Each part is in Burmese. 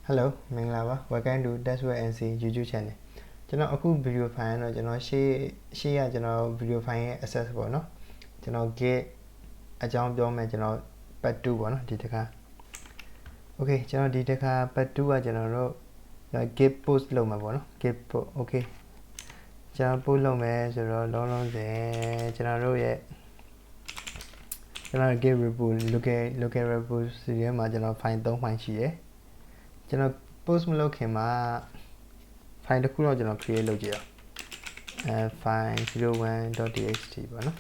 Hello မင်္ဂလာပါ Welcome to Testware NC YouTube channel ကျွန်တော်အခု video file တော့ကျွန်တော်ရှေ့ကကျွန်တော် video file ရဲ့ access ပေါ့နော်ကျွန်တော် git အကြောင်းပြောမယ်ကျွန်တော် part 2ပေါ့နော်ဒီတစ်ခါ Okay ကျွန်တော်ဒီတစ်ခါ part 2ကကျွန်တော်တို့ git post လုပ်မှာပေါ့နော် git post okay ကျွန်တော် post လုပ်မယ်ဆိုတော့လုံးလုံးစင်ကျွန်တော်တို့ရဲ့ကျွန်တော် git repo local repository မှာကျွန်တော် file 3 file ရှိတယ်ကျွန်တော် post မလုပ်ခင်မှာ file တစ်ခုတော့ကျွန်တော် create လုပ်ကြည့်အောင်file 01.txt ပေါ့နော်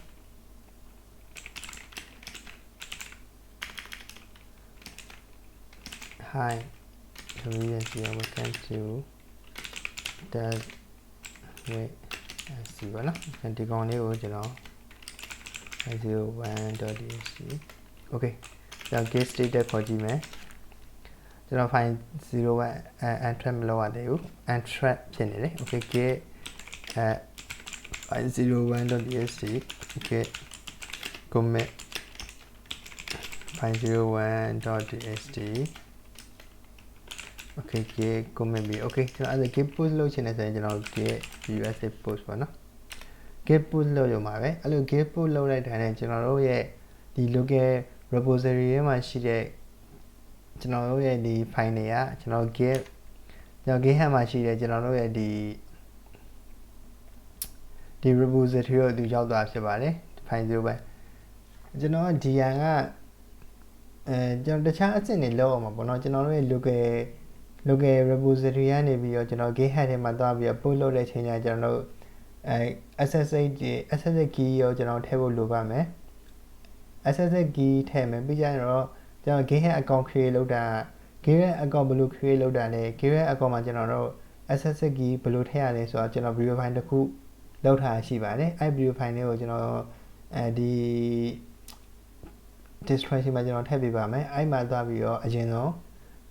hi welcome to that way see ပေါ့နော်ဒီကောင်လေးကိုကျွန်တော် 01.txt okay ကျွန်တော် git status ခေါ်ကြည့်မယ်ကျွန်တော် file 01 untrack မလုပ်ရသေးဘူး untrack ဖြစ်နေတယ် okay git file 01.txt git commit file 01.txt okay git commit ပြီ okay ကျွန်တော်အဲ့ဒါ git post လုပ်ချင်တယ်ဆိုရင်ကျွန်တော် git usa post ပေါ့နော် git post လုပ်ရမှာပဲအဲ့လို git post လုပ်လိုက်တဲ့နဲ့ကျွန်တော်တို့ရဲ့ဒီ local repository ထဲမှာရှိတဲ့ကျွန်တော်တို့ရဲ့ဒီ file တွေကကျွန်တော် GitHub မှာရှိတဲ့ကျွန်တော်တို့ရဲ့ဒီ repository ကိုသူရောက်သွားဖြစ်ပါတယ် file 0ပဲကျွန်တော်ဒီရန်ကကျွန်တော်တခြားအဆင့်တွေလောက်အောင်ပါပေါ့နော်ကျွန်တော်တို့ရဲ့ local repository ကနေပြီးတော့ကျွန်တော် GitHub ထဲမှာသွားပြီးတော့ post လုပ်တဲ့အချိန်ကျကျွန်တော်တို့SSH key ရောကျွန်တော်ထည့်ဖို့လိုပါမယ် SSH key ထည့်မယ်ပြီးကြရင်တော့ကျွန်တော် GitHub account create လုပ်တာ GitHub account ဘယ်လို create လုပ်တာလဲ GitHub account မှာကျွန်တော်တို့ SSH key ဘယ်လိုထည့်ရလဲဆိုတော့ကျွန်တော် video file တစ်ခုလောက်ထားရှိပါတယ်အဲ့ video file လေးကိုကျွန်တော်ဒီ description မှာကျွန်တော်ထည့်ပေးပါမယ်အဲ့မှာသွားပြီးတော့အရင်ဆုံး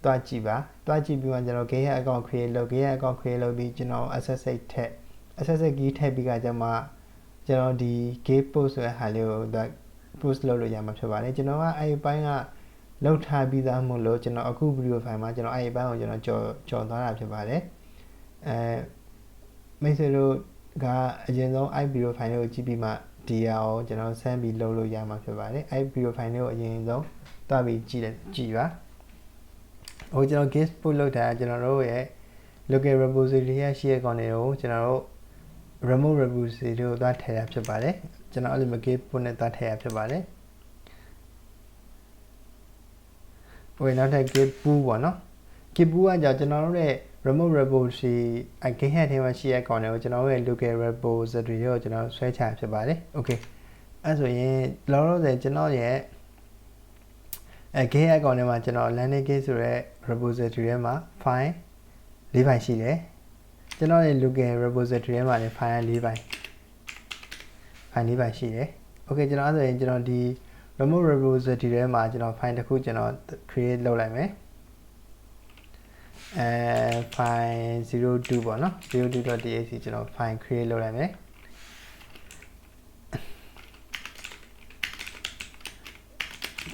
သွားကြည့်ပြီးမှကျွန်တော် GitHub account create လုပ် GitHub account create လုပ်ပြီးကျွန်တော် SSH key ထည့်ပြီးကကျွန်တော်ဒီ git post ဆိုတဲ့ဟာလေးကို post လုပ်လို့ရမှာဖြစ်ပါတယ်ကျွန်တော်ကအဲ့ဒီပိုင်းကလောက်ထားပြီးသားမို့လို့ကျွန်တော်အခု video file မှာကျွန်တော်အဲ့ဒီပိုင်းကိုကျွန်တော်ကြော်သွားတာဖြစ်ပါတယ်မိတ်ဆွေတို့ကအရင်ဆုံးအဲ့ video file လေးကိုကြည့်ပြီးမှဒီဟာကိုကျွန်တော်ဆန်းပြီးလုပ်လို့ရမှာဖြစ်ပါတယ်အဲ့ video file လေးကိုအရင်ဆုံးတွားပြီးကြည့်ပါဟိုကျွန်တော် git post လုပ်တာကျွန်တော်တို့ရဲ့ local repository ရရှိတဲ့ကောင်တွေကိုကျွန်တော်တို့ remote repository ကိုသွားထည့်ရဖြစ်ပါတယ်ကျွန်တော်အဲ့လို git post နဲ့သွားထည့်ရဖြစ်ပါတယ်okay နောက်ထပ် git pool ပေါ့နော် git pool ကကြောင့်ကျွန်တော်တို့ရဲ့ remote repository GitHub ထဲမှာရှိတဲ့ကောင်တွေကိုကျွန်တော်တို့ရဲ့ local repository ကိုကျွန်တော်ဆွဲချဖြစ်ပါတယ် okay အဲ့ဆိုရင်လောလောဆယ်ကျွန်တော်ရဲ့GitHub ကောင်ထဲမှာကျွန်တော် landing git ဆိုတဲ့ repository ထဲမှာ file 4 file ရှိတယ်ကျွန်တော်ရဲ့ local repository ထဲမှာလည်း file 4 file ရှိတယ် okay ကျွန်တော်အဲ့ဆိုရင်ကျွန်တော်ဒီ remote repository ထဲမှာကျွန်တော် file တစ်ခုကျွန်တော် create လုပ်လိုက်မယ်file 02ပေါ့နော် 02.txt ကျွန်တော် file create လုပ်လိုက်မယ်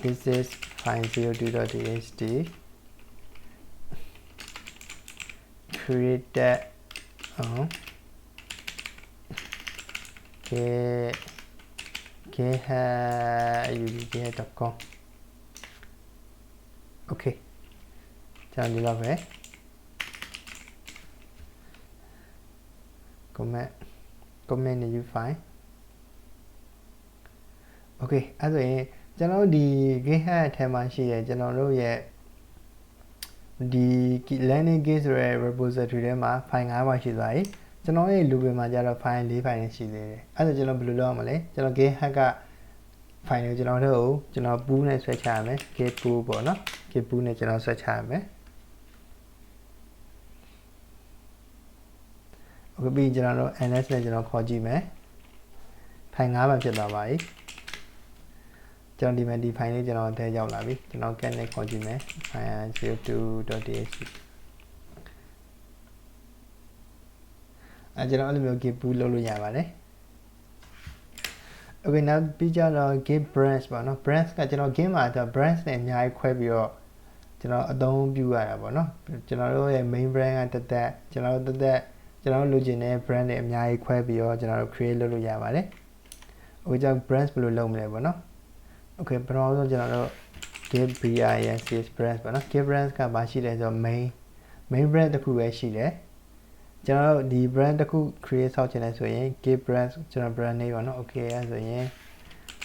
this is file 02.txt created github.com okay ကျွန်တော်ဒီလောက်ပဲ comment new file okay အဲ့ဆိုရင်ကျွန်တော်ဒီ GitHub ထဲမှာရှိတဲ့ကျွန်တော်တို့ရဲ့ဒီ landing git ဆိုတဲ့ repository ထဲမှာ file 5 file ရှိသွားပြီကျွန်တော်ရဲ့ local မှာကျတော့ file 4 file ရှိသေးတယ်အဲ့ဒါကျွန်တော်ဘယ်လိုလုပ်ရမလဲကျွန်တော် GitHub က file ကိုကျွန်တော် pool နဲ့ဆွဲချရမယ် git pool ပေါ့နော် git pool နဲ့ကျွန်တော်ဆွဲချရမယ်okay ပြီးကျွန်တော်တို့ ls နဲ့ကျွန်တော်ခေါ်ကြည့်မယ် file 5 file ဖြစ်သွားပါပြီကျွန်တော်ဒီမှာဒီ file လေးကျွန်တော်ထဲရောက်လာပြီကျွန်တော် cat နဲ့ခေါ်ကြည့်မယ် file 02.txt ကျွန်တော်အဲ့လိုမျိုး git pool လုပ်လို့ရပါတယ် okay နောက်ပြီးကြတော့ git branch ပေါ့နော် branch ကကျွန်တော် git မှာတော့ branch နဲ့အများကြီးခွဲပြီးတော့ကျွန် ကျွန်တော်အသုံးပြုရတာပေါ့နော်ကျွန်တော်တို့ရဲ့ main brand ကတက်ကျွန်တော်တို့ကျွန်တော်လိုချင်တဲ့ brand တွေအများကြီးခွဲပြီးတော့ကျွန်တော်တို့ create လုပ်လို့ရပါတယ်အခုကြောင့် brands ဘယ်လိုလုပ်မလဲပေါ့နော် okay ပထမဆုံးကျွန်တော်တို့ git brands ပေါ့နော် git brands ကဘာရှိလဲဆိုတော့ main brand တစ်ခုပဲရှိတယ်ကျွန်တော်တို့ဒီ brand တစ်ခု create ဆောက်ချင်တယ်ဆိုရင် git brands ကျွန်တော် brand name ပေါ့နော် okay အဲဆိုရင်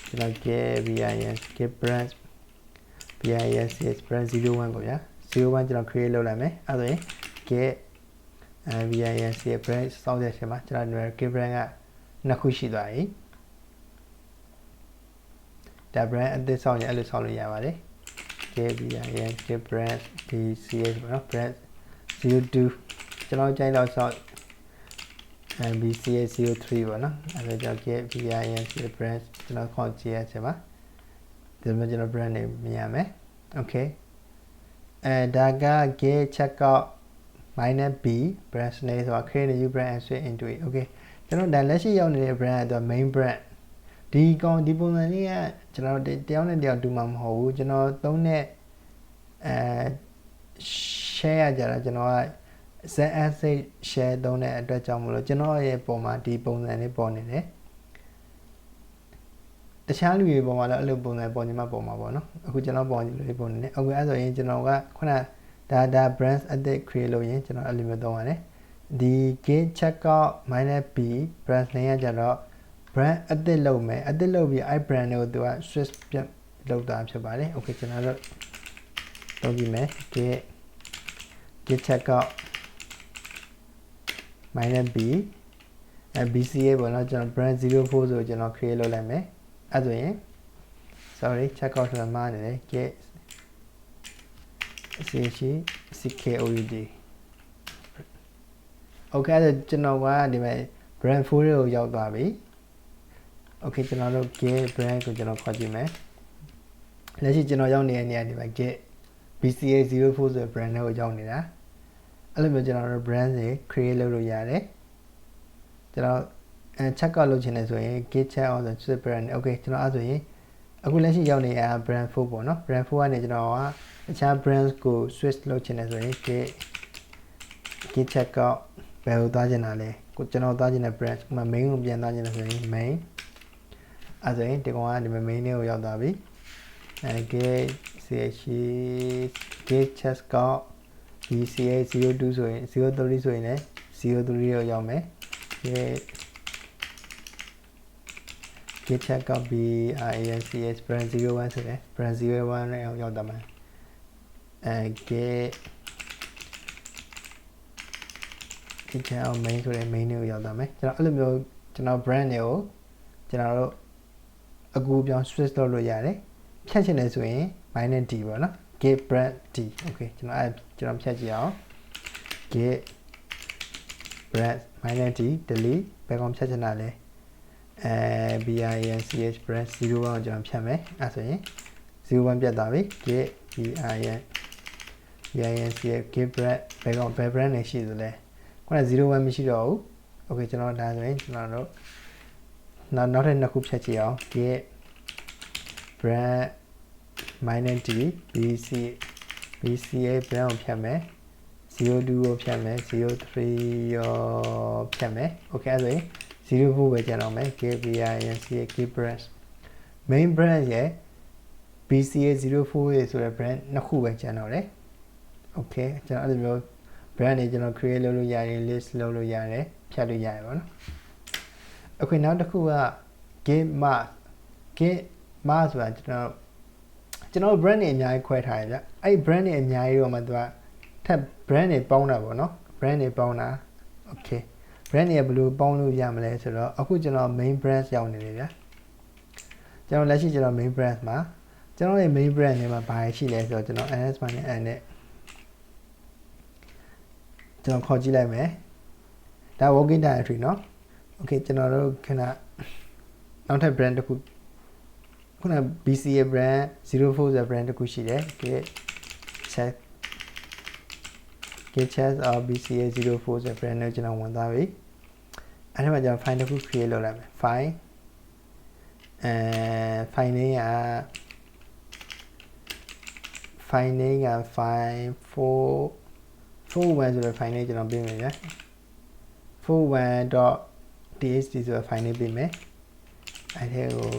ကျွန်တော် git brands brand 01ပေါ့ဗျာ01ကျွန်တော် create လုပ်လိုက်မယ်အဲဆိုရင် git brand ဆောက်တဲ့အချိန်မှာကျွန်တော် git brand ကနှစ်ခုရှိသွားပြီဒါ brand အသစ်ဆောက်ရင်အဲ့လိုဆောက်လို့ရပါတယ် git brand bcs ပေါ့နော် brand 02ကျွန်တော်ကြိုက်တော့ဆောက် bcs 03ပေါ့နော်အဲ့ဒါကြောင့် git brand ကျွန်တော်ခေါ်ကြည့်ရချိန်မှာဒီမှာကျွန်တော် brand name မြင်ရမယ် okay ဒါက git checkout -b brand name ဆိုတာ create a new brand and switch into it okay ကျွန်တော်ဒါလက်ရှိရောက်နေတဲ့ brand ကတော့ main brand ဒီပုံစံလေးကကျွန်တော်တယောက်နဲ့တယောက်တူမှာမဟုတ်ဘူးကျွန်တော်သုံးတဲ့share ရကြတာကျွန်တော်က ZS share သုံးတဲ့အတွက်ကြောင့်မလို့ကျွန်တော်ရဲ့ပုံမှာဒီပုံစံလေးပေါ်နေတယ်တခြားလူတွေပေါ်မှာလည်းအဲ့လိုပုံစံပေါ်နေမှာပေါ်မှာပေါ့နော်အခုကျွန်တော်ပေါ်နေလို့ပုံနေတယ်အခုအဲ့ဆိုရင်ကျွန်တော်ကခုနဒါ brands အသစ် create လုပ်ရင်ကျွန်တော်အဲ့လိုမျိုးသုံးရတယ်ဒီ git checkout -b brand name ကကြတော့ brand အသစ်လုပ်မယ်အသစ်လုပ်ပြီးအဲ့ brand တွေကိုသူက switch ပြလုပ်တာဖြစ်ပါတယ် okay ကျွန်တော်တို့သုံးကြည့်မယ် git checkout -b bca ပေါ့နော်ကျွန်တော် brand 04ဆိုကျွန်တော် create လုပ်လိုက်မယ်အဲ့ဆိုရင် sorry checkout ဆိုတာမှားနေတယ် git ckoud okay အဲ့ကျွန်တော်ကဒီမှာ brand 4ကိုရောက်သွားပြီ okay ကျွန်တော်တို့ git brand ကိုကျွန်တော်ခေါ်ကြည့်မယ်လက်ရှိကျွန်တော်ရောက်နေတဲ့နေရာဒီမှာ git bca 04ဆိုတဲ့ brand ကိုရောက်နေတာအဲ့လိုမျိုးကျွန်တော်တို့ brand တွေ create လုပ်လို့ရတယ်ကျွန်တော်check out လုပ်ချင်တယ်ဆိုရင် git check out ဆို brand okay ကျွန်တော်အဲ့ဆိုရင်အခုလက်ရှိရောက်နေတာ brand 4ပေါ့နော် brand 4ကနေကျွန်တော်ကအခြား brands ကို switch လုပ်ချင်တယ်ဆိုရင် git check out ဘယ်လိုသွားချင်တာလဲကိုကျွန်တော်သွားချင်တဲ့ brand မှာ main ကိုပြန်သွားချင်တယ်ဆိုရင် main အဲ့ဆိုရင်ဒီကောင်ကဒီ main လေးကိုရောက်သွားပြီgit check out bca 02ဆိုရင်03ဆိုရင်လည်း03ကိုရောက်မယ်git check out brands brand 01ဆိုတယ် brand 01နဲ့ရောက်တာမှာgit check out main ဆိုတဲ့ main ကိုရောက်တာမယ်ကျွန်တော်အဲ့လိုမျိုးကျွန်တော် brand တွေကိုကျွန်တော်တို့အကူပြောင်း switch လုပ်လို့ရတယ်ဖြတ်ချင်တယ်ဆိုရင် -d ပေါ့နော် git brand d okay ကျွန်တော်ဖြတ်ကြည့်အောင် git brand -d delete ဘယ်ကောင်ဖြတ်ချင်တာလဲbranch brand 01ကိုကျွန်တော်ဖြတ်မယ်အဲ့ဆိုရင်01ပြတ်သွားပြီ git git brand ဘယ်ကောင်ဘယ် brand နေရှိသလဲခုန01မရှိတော့ဘူး okay ကျွန်တော်ဒါဆိုရင်ကျွန်တော်တို့နောက်ထပ်နှစ်ခုဖြတ်ကြည့်အောင် git brand -d bca brand ကိုဖြတ်မယ်02ကိုဖြတ်မယ်03ရောဖြတ်မယ် okay အဲ့ဆိုရင်04ပဲကျန်တော့မယ် git brands main brand ရဲ့ bca 04ရဲ့ဆိုတဲ့ brand နှစ်ခုပဲကျန်တော့တယ် okay ကျွန်တော်အဲ့လိုမျိုး brand တွေကျွန်တော် create လုပ်လို့ရတယ် list လုပ်လို့ရတယ်ဖြတ်လို့ရတယ်ပေါ့နော် okay နောက်တစ်ခုက git mask ဆိုတာကျွန်တော် brand တွေအများကြီးခွဲထားရကြအဲ့ brand တွေအများကြီးတော့မှသူကထပ် brand တွေပေါင်းတာပေါ့နော် brand တွေပေါင်းတာ okay brand တွေဘယ်လိုပေါင်းလို့ရမလဲဆိုတော့အခုကျွန်တော် main brand ရောက်နေတယ်ဗျာကျွန်တော်လက်ရှိကျွန်တော် main brand မှာကျွန်တော်ရဲ့ main brand တွေမှာဘာရှိလဲဆိုတော့ကျွန်တော် ns နဲ့ n နဲ့ကျွန်တော်ခေါ်ကြည့်လိုက်မယ်ဒါ working directory เนาะ okay ကျွန်တော်တို့ခဏနောက်ထပ် brand တစ်ခုခုန bca brand 04ဆိုတဲ့ brand တစ်ခုရှိတယ် git check or bca 04ဆိုတဲ့ brand နဲ့ကျွန်တော်ဝင်သွားပြီအဲ့ဒါမှကျွန်တော် file တစ်ခု create လုပ်လိုက်မယ် file file name က file name က file 441 ဆိုတဲ့ file name ကျွန်တော်ပေးမယ်ဗျာ 41.txt ဆိုတဲ့ file name ပေးမယ်အဲ့ထဲကို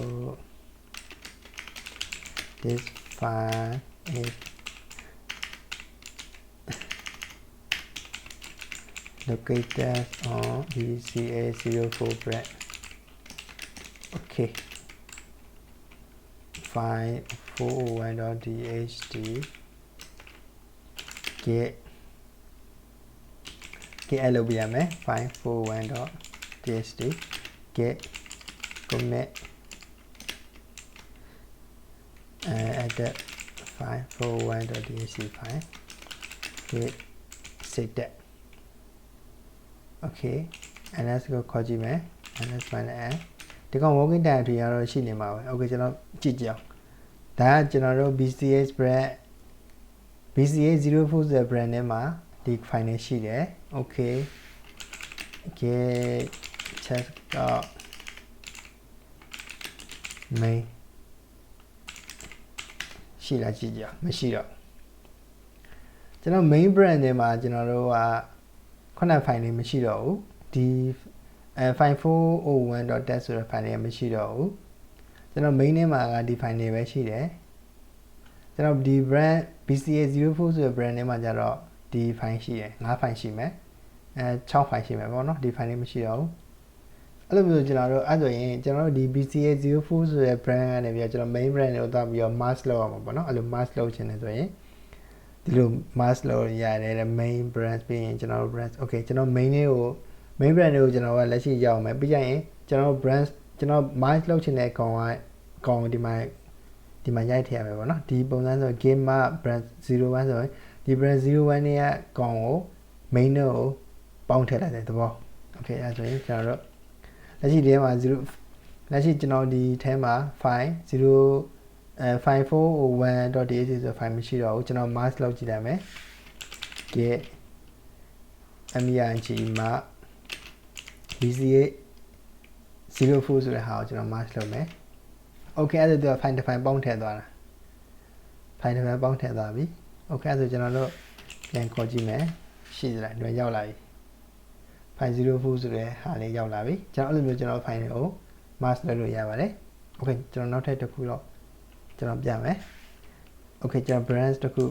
this file is located on BCA04 bread okay file 401.txt get အဲ့လိုပြရမယ် file 401.txt get commit edit file 401.txt file get save that okay and let's go ခေါ်ကြည့်မယ် and let's find it ဒီကောင် working directory ကတော့ရှိနေမှာပဲ okay ကျွန်တော်ကြည့်ကြအောင်ဒါကကျွန်တော်တို့ BCA spread BCA04 ဆိုတဲ့ brand ထဲမှာဒီ file နဲ့ရှိတယ် okay get check out main ရှိလားကြည့်ကြအောင်မရှိတော့ကျွန်တော် main brand ထဲမှာကျွန်တော်တို့ကခုန file လေးမရှိတော့ဘူးဒီ file 401.txt ဆိုတဲ့ file လေးမရှိတော့ဘူးကျွန်တော် main ထဲမှာကဒီ file လေးပဲရှိတယ်ကျွန်တော်ဒီ brand BCA04 ဆိုတဲ့ brand ထဲမှာကျတော့ဒီ file ရှိတယ်5 file ရှိမယ်6 file ရှိမယ်ပေါ့နော်ဒီ file လေးမရှိတော့ဘူးအဲ့လိုမျိုးကျွန်တော်တို့အဲ့ဆိုရင်ကျွန်တော်တို့ဒီ BCA04 ဆိုတဲ့ brand ကနေပြီးတော့ကျွန်တော် main brand ကိုသွားပြီးတော့ mask လုပ်အောင်ပေါ့နော်အဲ့လို mask လုပ်ချင်တယ်ဆိုရင်ဒီလို mask လုပ်ရတယ် main brand ပြီးရင်ကျွန်တော်တို့ brand okay ကျွန်တော် main လေးကို main brand လေးကိုကျွန်တော်ကလက်ရှိရောက်မယ်ပြီးကြရင်ကျွန်တော် brand ကျွန်တော် mask လုပ်ချင်တဲ့ကောင်ဒီမှာရိုက်ထည့်ရမယ်ပေါ့နော်ဒီပုံစံဆို game brand 01ဆိုရင်ဒီ brand 01နဲ့ကကောင်ကို main ကိုပေါင်းထည့်လိုက်တဲ့သဘော okay အဲ့ဆိုရင်ကျွန်တော်တို့လက်ရှိဒီထဲမှာလက်ရှိကျွန်တော်ဒီထဲမှာ file 401.txt ဆို file မရှိတော့ဘူးကျွန်တော် mask လုပ်ကြည့်လိုက်မယ် get merg မှာ BCA04 ဆိုတဲ့ဟာကိုကျွန်တော် mask လုပ်မယ် okay အဲ့ဒါသူက file တစ် file ပေါင်းထည့်သွားတာ file တစ် file ပေါင်းထည့်သွားပြီ okay အဲ့ဒါဆိုကျွန်တော်တို့ပြန်ခေါ်ကြည့်မယ်ရှိသလားဒီမှာရောက်လာပြီ file 04ဆိုတဲ့ဟာလေးရောက်လာပြီကျွန်တော်အဲ့လိုမျိုးကျွန်တော် file တွေကို mask လုပ်လို့ရပါတယ် okay ကျွန်တော်နောက်ထပ်တစ်ခုတော့ကျွန်တော်ပြမယ် okay ကျွန်တော် branch တစ်ခု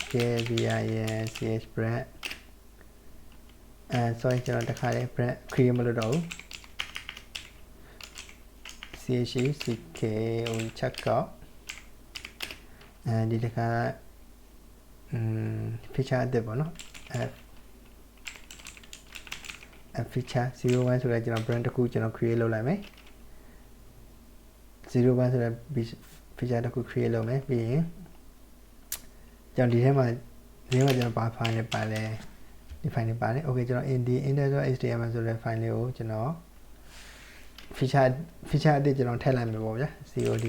ch brand sorry ကျွန်တော်တစ်ခါလေး brand create မလုပ်တော့ဘူး ck ကို check out ဒီတစ်ခါfeature အသစ်ပေါ့နော်feature 01ဆိုတဲ့ကျွန်တော် brand တစ်ခုကျွန်တော် create လုပ်လိုက်မယ်01ဆိုတဲ့ feature တစ်ခု create လုပ်မယ်ပြီးရင်ကျွန်တော်ဒီထဲမှာကျွန်တော်ဘာ file နဲ့ပါလဲဒီ file နဲ့ပါတယ် okay ကျွန်တော် index.html ဆိုတဲ့ file လေးကိုကျွန်တော် feature အသစ်ကျွန်တော်ထည့်လိုက်မယ်ပေါ့ဗျာ cod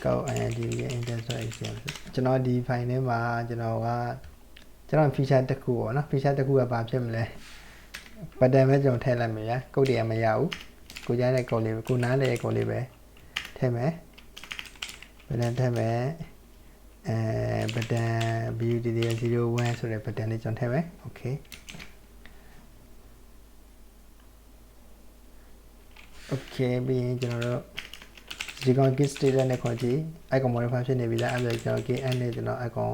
go and index.html ကျွန်တော်ဒီ file ထဲမှာကျွန်တော် feature တစ်ခုပေါ့နော် feature တစ်ခုကဘာဖြစ်မလဲ button ပဲကျွန်တော်ထည့်လိုက်မယ်ဗျာ code တွေကမရဘူးကိုကြားတဲ့ code လေးပဲကိုနားလေ code လေးပဲထည့်မယ် button ထည့်မယ်button BUTD01 ဆိုတဲ့ button လေးကျွန်တော်ထည့်မယ် okay okay ပြီးရင်ကျွန်တော်တို့ဒီကောင် git status နဲ့ခေါ်ကြည့် icon modify ဖြစ်နေပြီလားအဲ့ဒါကျွန်တော် git add နဲ့ကျွန်တော် icon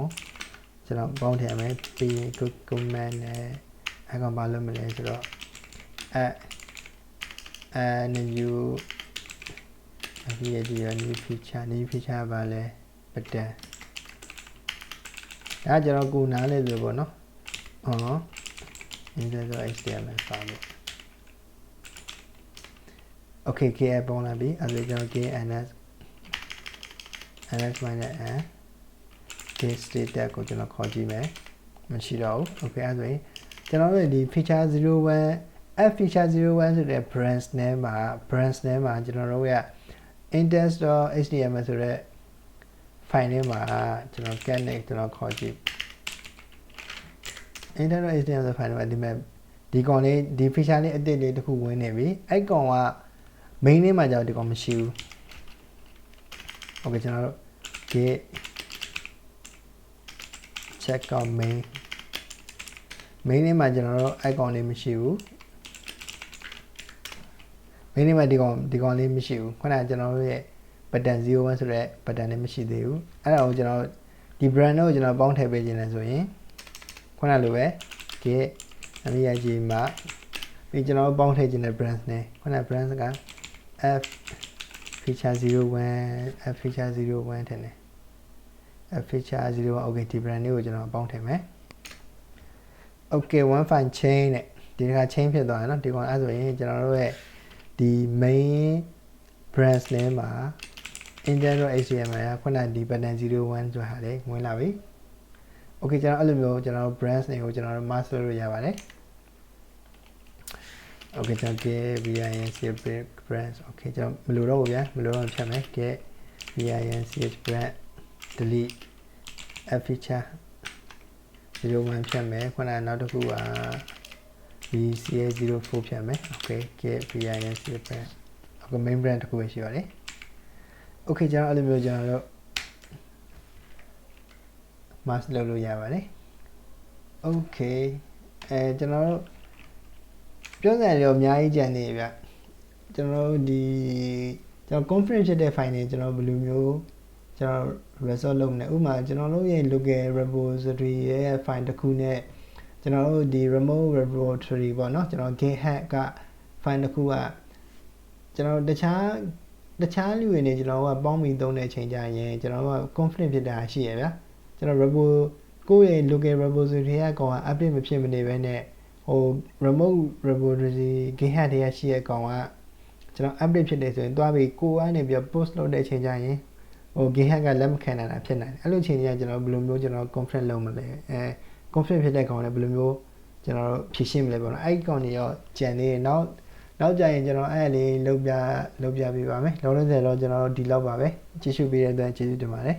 ကျွန်တော်ပေါင်းထည့်မယ်ပြီးရင် command နဲ့ icon ဘာလုပ်မလဲဆိုတော့new feature ဘာလဲ button ဒါကျွန်တော်ကိုနားလဲလို့ပေါ့နော်index.html ပါလို့ okay k ပေါင်းလာပြီအဲ့ဒါကျွန်တော် k ns minus n k status ကိုကျွန်တော်ခေါ်ကြည့်မယ်မရှိတော့ဘူး okay အဲ့ဆိုရင်ကျွန်တော်တို့ဒီ feature 01 feature 01ဆိုတဲ့ branch name မှာကျွန်တော်တို့ရဲ့ index.html ဆိုတဲ့ file ထဲမှာကျွန်တော် get နဲ့ကျွန်တော်ခေါ်ကြည့် index.html ဆိုတဲ့ file ထဲမှာဒီကောင်လေးဒီ feature လေးအသစ်လေးတစ်ခုဝင်နေပြီအဲ့ကောင်က main ထဲမှာကြောက်ဒီကောင်မရှိဘူး okay ကျွန်တော်တို့ git checkout main ထဲမှာကျွန်တော်တို့ icon လေးမရှိဘူး main ထဲမှာဒီကောင်လေးမရှိဘူးခုနကကျွန်တော်တို့ရဲ့ button 01ဆိုတဲ့ button လေးမရှိသေးဘူးအဲ့ဒါကိုကျွန်တော်ဒီ brand ကိုကျွန်တော်ပေါင်းထည့်ပေးခြင်းလဲဆိုရင်ခုနလိုပဲ git meg မှာပြီးကျွန်တော်ပေါင်းထည့်ခြင်းတဲ့ brand နဲ့ခုန brand က f feature 01 f feature 01ထည့်နေ f feature 01 okay ဒီ brand လေးကိုကျွန်တော်ပေါင်းထည့်မယ် okay one file chain နဲ့ဒီက chain ဖြစ်သွားတယ်เนาะဒီကောင်အဲ့ဆိုရင်ကျွန်တော်တို့ရဲ့ဒီ main branch name မှာ index.html ကခုနဒီ button 01ဆိုတာလေဝင်လာပြီ okay ကျွန်တော်အဲ့လိုမျိုးကျွန်တော် branch name ကိုကျွန်တော်တို့ master လုပ်ရပါတယ် okay ကျွန်တော် get binch branch okay ကျွန်တော်မလိုတော့ဘူးဗျာမလိုတော့ဖြတ်မယ် get binch branch delete app feature 01ဖြတ်မယ်ခုနနောက်တစ်ခုက bca04 ဖြတ်မယ် okay get binch branch okay main brand တစ်ခုပဲရှိပါတယ် okay ကျွန်တော်အဲ့လိုမျိုးကျွန်တော်တို့ mask လုပ်လို့ရပါတယ် okay ကျွန်တော်တို့ပြောစရာတွေအများကြီးကြံနေဗျကျွန်တော်တို့ဒီကျွန်တော် conference ဖြစ်တဲ့ file တွေကျွန်တော်ဘယ်လိုမျိုးကျွန်တော် resolve လုပ်နေဥပမာကျွန်တော်တို့ရဲ့ local repository ရဲ့ file တစ်ခုနဲ့ကျွန်တော်တို့ဒီ remote repository ပေါ့เนาะကျွန်တော် GitHub က file တစ်ခုကကျွန်တော်တခြားလူတွေနဲ့ကျွန်တော်ကပေါင်းပြီးသုံးတဲ့အချိန်ကြရင်ကျွန်တော်က conflict ဖြစ်တာရှိရဗျာကျွန်တော် ကိုယ့်ရဲ့ local repository ကကောင်က update မဖြစ်မနေပဲနဲ့ဟို remote repository GitHub တွေကရှိရကောင်ကကျွန်တော် update ဖြစ်တယ်ဆိုရင်တွားပြီးကိုယ်ကနေပြီး post လုပ်တဲ့အချိန်ကြရင်ဟို GitHub ကလက်မခံနိုင်တာဖြစ်နိုင်တယ်အဲ့လိုအချိန်ကြီးကကျွန်တော်ဘယ်လိုမျိုးကျွန်တော် conflict လုပ်မလဲconflict ဖြစ်တဲ့ကောင်လည်းဘယ်လိုမျိုးကျွန်တော်ဖြည့်ရှင်းမလဲပေါ့နော်အဲ့ဒီကောင်တွေရောကြံနေနောက်ကြရင်ကျွန်တော်အဲ့လေးလုပ်ပြပေးပါမယ်လောလောဆယ်တော့ကျွန်တော်ဒီလောက်ပါပဲကြည့်ရှုပေးတဲ့အတွက်ကျေးဇူးတင်ပါတယ်